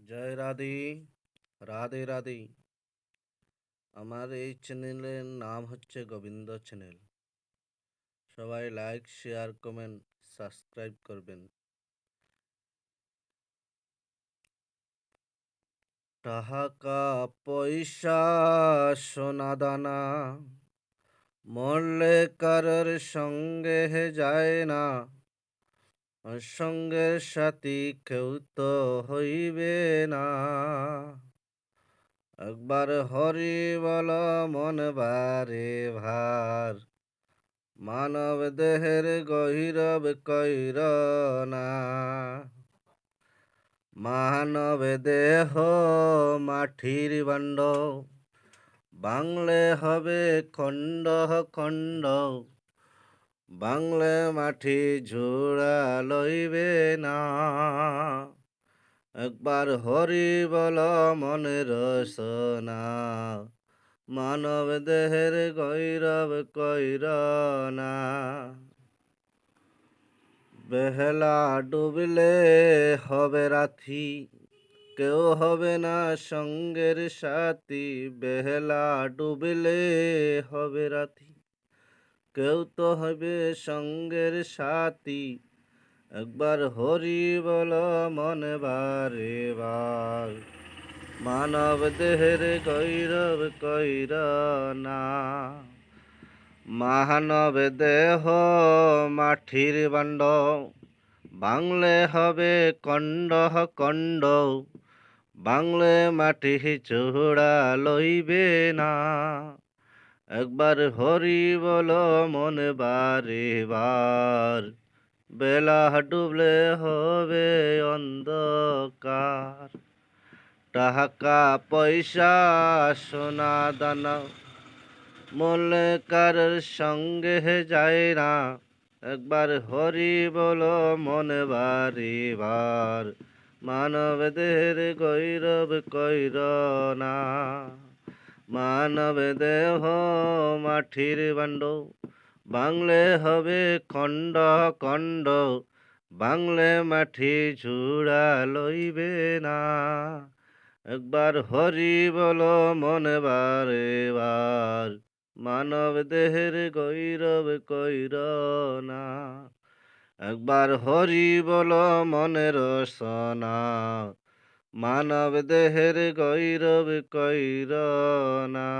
জয় রাধে, রাধে রাধে। আমার এই চ্যানেলের নাম হচ্ছে গোবিন্দ চ্যানেল। সবাই লাইক, শেয়ার, কমেন্ট, সাবস্ক্রাইব করবেন। টাকা পয়সা সোনা দানা মরলে কারোর সঙ্গে যায় না, সঙ্গের সাথী কেউ তো হইবে না। একবার হরি বল মন বারে ভার, মানব দেহের গহিরব কইর না। মানব দেহ মাটির বান্ড, বাংলে হবে খণ্ড খণ্ড। বাংলে মাটি ঝোড়া লইবে না। একবার হরি বল মনের রসনা, মানব দেহের গৌরব কইর না। বেহেলা ডুবলে হবে রাথি, কেউ হবে না সঙ্গের সাথী। বেহেলা ডুবলে হবে রাথি, কেউ তো হবে সঙ্গের সাথী। একবার হরি বল মনে বারে বার, মানব দেহের গৌরব কইর না। মানব দেহ মাটির বান্ড, বাংলে হবে কণ্ড কণ্ড। বাংলে মাটি চূড়া লইবে না। একবার হরি বল মনে বারে বার, বেলা ডুবলে হবে অন্ধকার। টাকা পয়সা সোনা দানা মরলে কারোর সঙ্গে যায় না। একবার হরি বল মনে বারে বার, মানব দেহের গৌরব কইর না। মানব দেহ মাটির বান্ড, বাংলে হবে খণ্ড খণ্ড। বাংলে মাটি ঝুড়া লইবে না। একবার হরি বল মনে বারে বার, মানব দেহের গৌরব কইর না। একবার হরি বল মনের রসনা, মানব দেহের গৌরব কইর না।